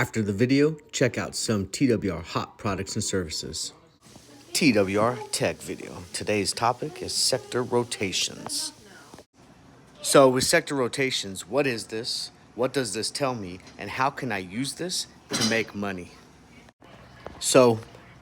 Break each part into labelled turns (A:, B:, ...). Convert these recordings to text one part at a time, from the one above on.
A: After the video, check out some TWR hot products and services. TWR Tech Video. Today's topic is sector rotations. So with sector rotations, what is this? What does this tell me? And how can I use this to make money? So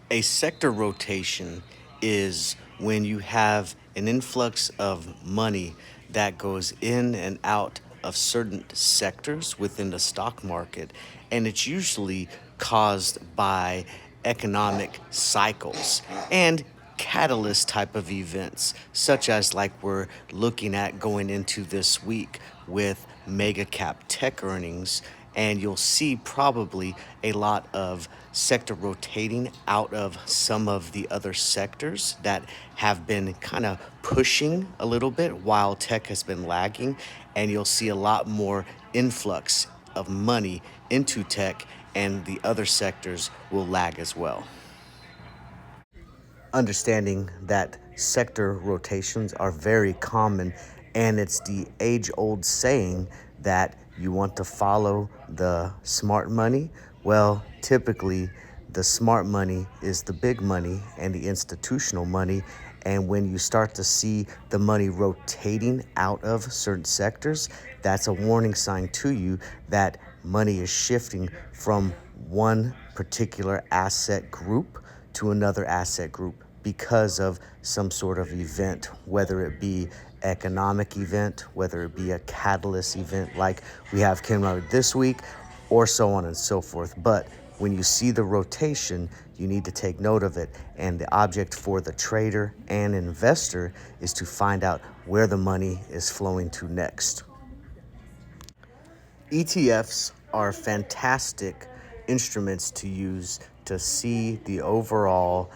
A: a sector rotation is when you have an influx of money that goes in and out of certain sectors within the stock market, and it's usually caused by economic cycles and catalyst type of events, such as like we're looking at going into this week with mega cap tech earnings. And you'll see probably a lot of sector rotating out of some of the other sectors that have been kind of pushing a little bit while tech has been lagging. And you'll see a lot more influx of money into tech, and the other sectors will lag as well. Understanding that sector rotations are very common, and it's the age-old saying that you want to follow the smart money. Well, typically the smart money is the big money and the institutional money, and when you start to see the money rotating out of certain sectors, that's a warning sign to you that money is shifting from one particular asset group to another asset group because of some sort of event, whether it be economic event, whether it be a catalyst event like we have coming out this week, or so on and so forth. But when you see the rotation, you need to take note of it. And the object for the trader and investor is to find out where the money is flowing to next. ETFs are fantastic instruments to use to see the overall,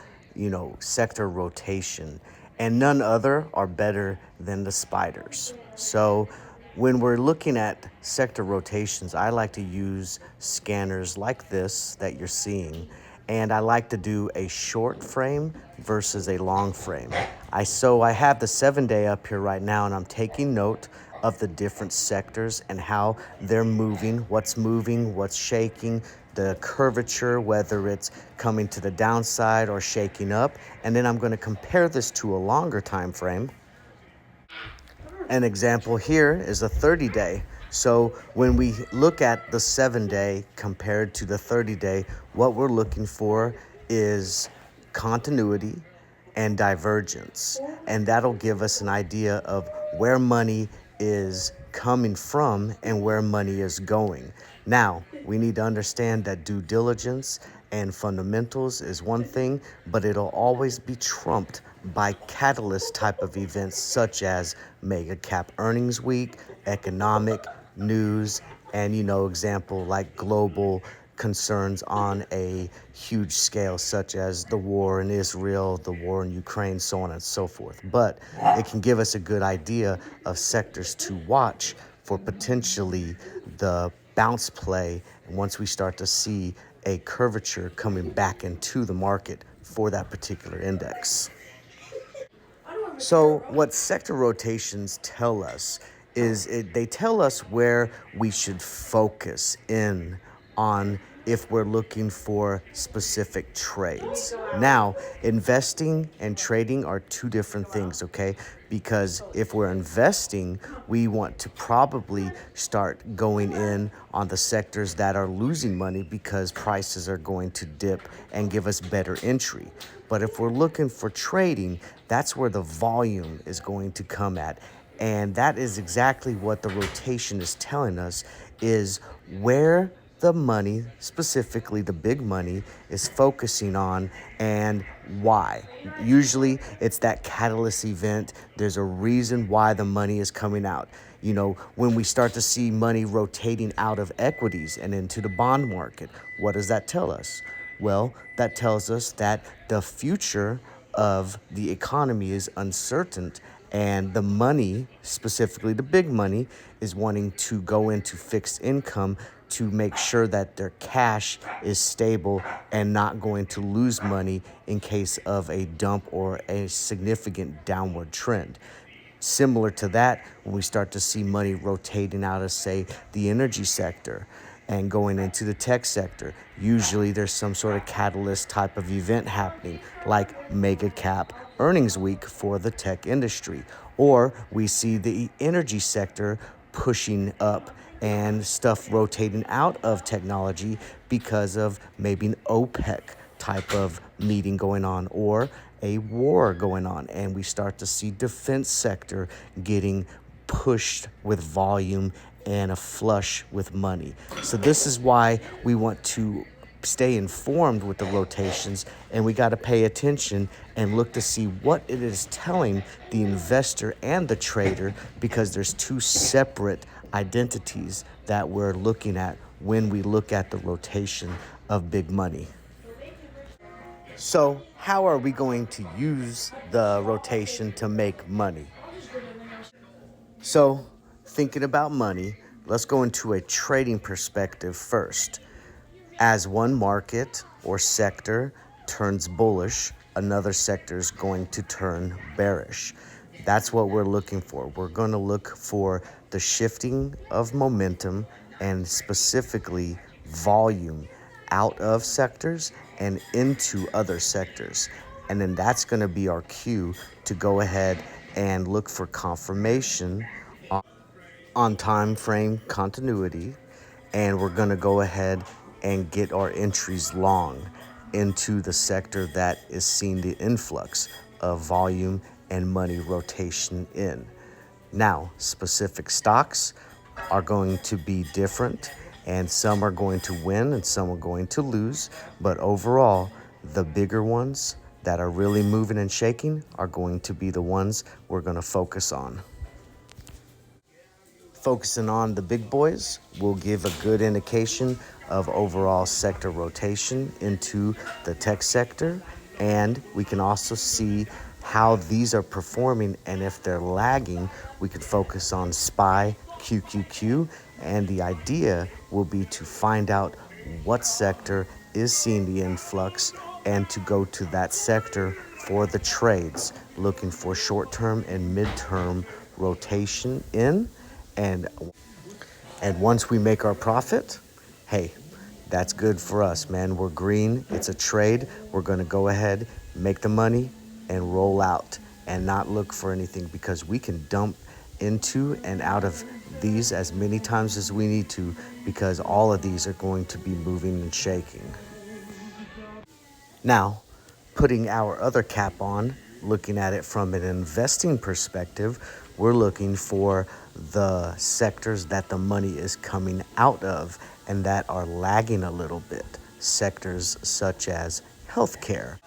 A: sector rotation, and none other are better than the spiders. So when we're looking at sector rotations, I like to use scanners like this that you're seeing, and I like to do a short frame versus a long frame. I have the 7-day up here right now, and I'm taking note of the different sectors and how they're moving, what's shaking, the curvature, whether it's coming to the downside or shaking up. And then I'm going to compare this to a longer time frame. An example here is a 30-day. So when we look at the 7-day compared to the 30-day, what we're looking for is continuity and divergence. And that'll give us an idea of where money is coming from and where money is going. Now, we need to understand that due diligence and fundamentals is one thing, but it'll always be trumped by catalyst type of events such as mega cap earnings week, economic news, and example like global concerns on a huge scale, such as the war in Israel, the war in Ukraine, so on and so forth. But it can give us a good idea of sectors to watch for potentially the bounce play once we start to see a curvature coming back into the market for that particular index. So what sector rotations tell us is they tell us where we should focus in on if we're looking for specific trades. Now, investing and trading are two different things, okay? Because if we're investing, we want to probably start going in on the sectors that are losing money because prices are going to dip and give us better entry. But if we're looking for trading, that's where the volume is going to come at. And that is exactly what the rotation is telling us, is where the money, specifically the big money, is focusing on and why. Usually it's that catalyst event. There's a reason why the money is coming out. When we start to see money rotating out of equities and into the bond market, what does that tell us? Well, that tells us that the future of the economy is uncertain, and the money, specifically the big money, is wanting to go into fixed income to make sure that their cash is stable and not going to lose money in case of a dump or a significant downward trend. Similar to that, when we start to see money rotating out of, say, the energy sector, And going into the tech sector, usually there's some sort of catalyst type of event happening, like mega cap earnings week for the tech industry. Or we see the energy sector pushing up and stuff rotating out of technology because of maybe an OPEC type of meeting going on or a war going on. And we start to see defense sector getting pushed with volume and a flush with money. So this is why we want to stay informed with the rotations, and we got to pay attention and look to see what it is telling the investor and the trader, because there's two separate identities that we're looking at when we look at the rotation of big money. So how are we going to use the rotation to make money? So, thinking about money, let's go into a trading perspective first. As one market or sector turns bullish, another sector is going to turn bearish. That's what we're looking for. We're going to look for the shifting of momentum and specifically volume out of sectors and into other sectors. And then that's going to be our cue to go ahead and look for confirmation on time frame continuity, and we're going to go ahead and get our entries long into the sector that is seeing the influx of volume and money rotation in. Now, specific stocks are going to be different, and some are going to win and some are going to lose, but overall, the bigger ones that are really moving and shaking are going to be the ones we're going to focus on. Focusing on the big boys will give a good indication of overall sector rotation into the tech sector, and we can also see how these are performing, and if they're lagging, we could focus on SPY, QQQ, and the idea will be to find out what sector is seeing the influx and to go to that sector for the trades, looking for short-term and mid-term rotation in. And once we make our profit, hey, that's good for us, man. We're green. It's a trade. We're going to go ahead, make the money, and roll out and not look for anything, because we can dump into and out of these as many times as we need to, because all of these are going to be moving and shaking. Now, putting our other cap on, looking at it from an investing perspective, we're looking for the sectors that the money is coming out of and that are lagging a little bit. Sectors such as healthcare,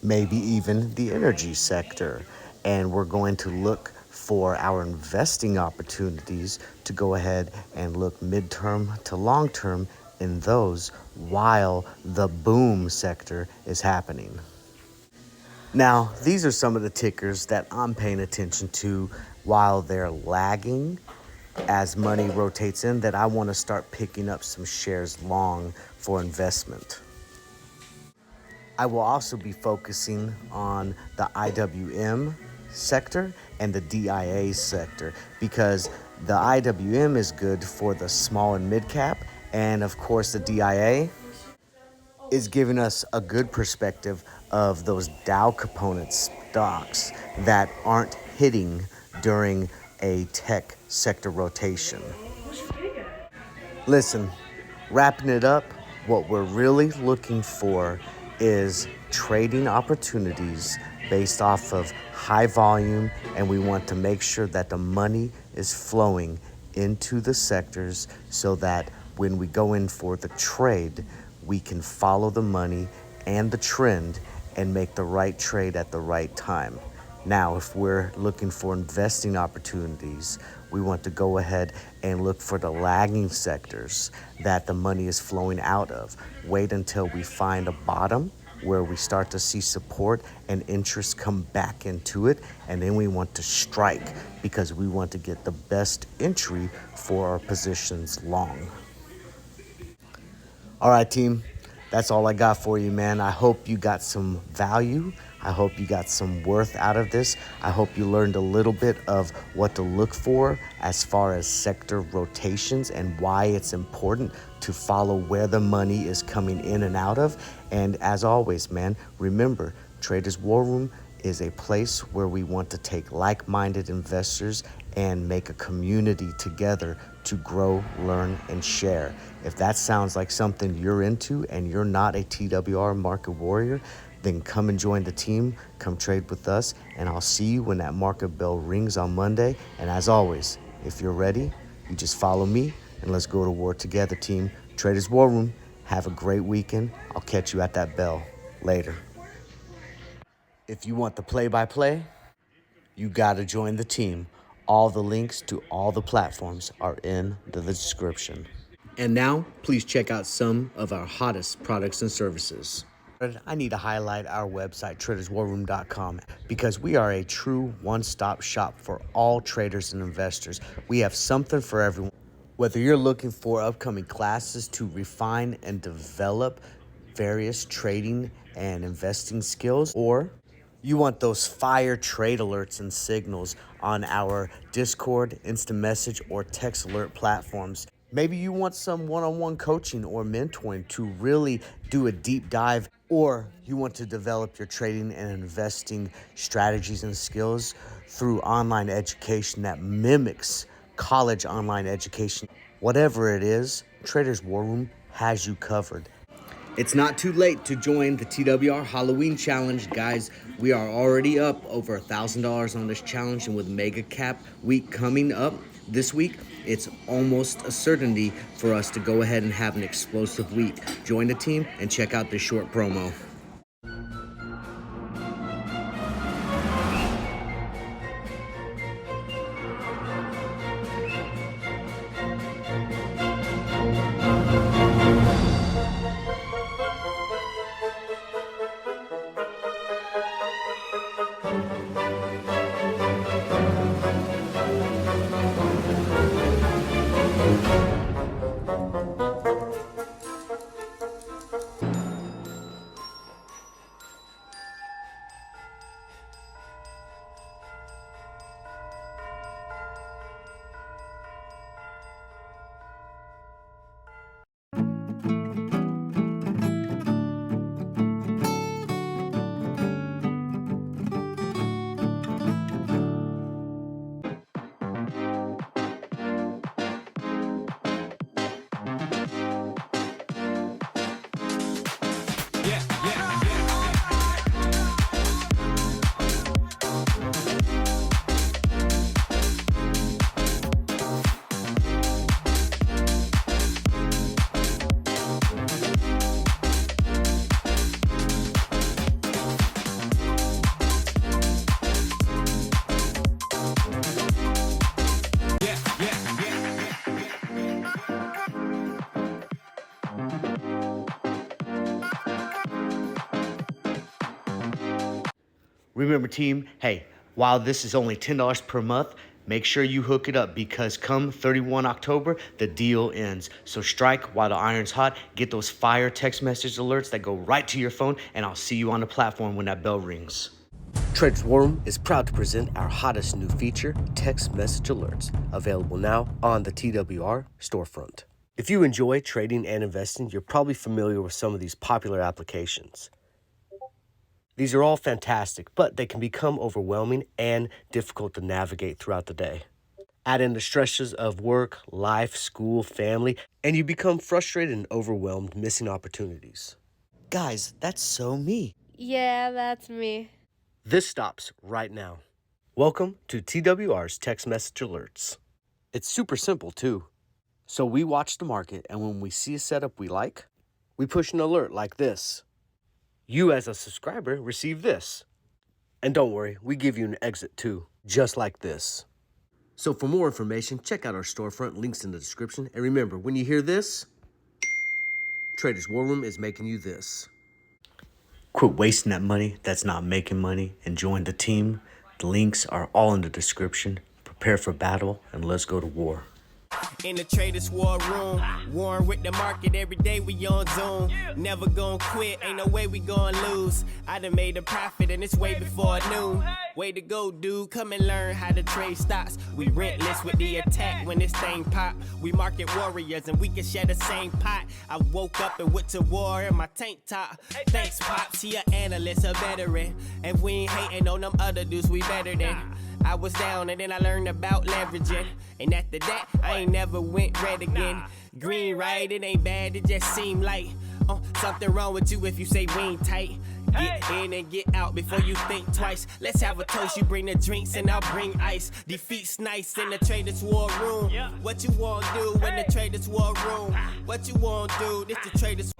A: maybe even the energy sector. And we're going to look for our investing opportunities to go ahead and look midterm to long term in those while the boom sector is happening. Now, these are some of the tickers that I'm paying attention to while they're lagging as money rotates in, that I want to start picking up some shares long for investment. I will also be focusing on the IWM sector and the DIA sector, because the IWM is good for the small and mid cap, and of course the DIA is giving us a good perspective of those Dow component stocks that aren't hitting during a tech sector rotation. Listen, wrapping it up, what we're really looking for is trading opportunities based off of high volume, and we want to make sure that the money is flowing into the sectors so that when we go in for the trade, we can follow the money and the trend and make the right trade at the right time. Now, if we're looking for investing opportunities, we want to go ahead and look for the lagging sectors that the money is flowing out of. Wait until we find a bottom where we start to see support and interest come back into it, and then we want to strike, because we want to get the best entry for our positions long. All right, team. That's all I got for you, man. I hope you got some value. I hope you got some worth out of this. I hope you learned a little bit of what to look for as far as sector rotations and why it's important to follow where the money is coming in and out of. And as always, man, remember, Traders War Room is a place where we want to take like-minded investors and make a community together to grow, learn, and share. If that sounds like something you're into and you're not a TWR market warrior, then come and join the team, come trade with us, and I'll see you when that market bell rings on Monday. And as always, if you're ready, you just follow me and let's go to war together, team. Traders War Room, have a great weekend. I'll catch you at that bell. Later. If you want the play-by-play, you gotta join the team. All the links to all the platforms are in the description. And now, please check out some of our hottest products and services. I need to highlight our website, traderswarroom.com, because we are a true one-stop shop for all traders and investors. We have something for everyone. Whether you're looking for upcoming classes to refine and develop various trading and investing skills, or you want those fire trade alerts and signals on our Discord, instant message, or text alert platforms. Maybe you want some one-on-one coaching or mentoring to really do a deep dive, or you want to develop your trading and investing strategies and skills through online education that mimics college online education. Whatever it is, Traders War Room has you covered. It's not too late to join the TWR Halloween Challenge, guys. We are already up over $1,000 on this challenge, and with Mega Cap Week coming up this week, it's almost a certainty for us to go ahead and have an explosive week. Join the team and check out this short promo. Remember, team, hey, while this is only $10 per month, make sure you hook it up, because come 31 October, the deal ends. So strike while the iron's hot. Get those fire text message alerts that go right to your phone, and I'll see you on the platform when that bell rings. Traders War Room is proud to present our hottest new feature, text message alerts, available now on the TWR storefront. If you enjoy trading and investing, you're probably familiar with some of these popular applications. These are all fantastic, but they can become overwhelming and difficult to navigate throughout the day. Add in the stresses of work, life, school, family, and you become frustrated and overwhelmed, missing opportunities. Guys, that's so me.
B: Yeah, that's me.
A: This stops right now. Welcome to TWR's text message alerts. It's super simple too. So we watch the market, and when we see a setup we like, we push an alert like this. You as a subscriber receive this. And don't worry, we give you an exit too, just like this. So for more information, check out our storefront, links in the description. And remember, when you hear this, Traders War Room is making you this. Quit wasting that money that's not making money and join the team. The links are all in the description. Prepare for battle and let's go to war.
C: In the traders war room, warring with the market every day we on Zoom. Never gon' quit, ain't no way we gon' lose. I done made a profit and it's way before noon. Way to go, dude, come and learn how to trade stocks. We rentless with the attack when this thing pop. We market warriors and we can share the same pot. I woke up and went to war in my tank top. Thanks, Pops, he an analyst, a veteran. And we ain't hating on them other dudes, we better than. I was down and then I learned about leveraging. And after that, I ain't never went red again. Green, right? It ain't bad, it just seemed like something wrong with you if you say we ain't tight. Get in and get out before you think twice. Let's have a toast, you bring the drinks and I'll bring ice. Defeat's nice in the traders war room. What you wanna do when the traders war room? What you wanna do, this the traders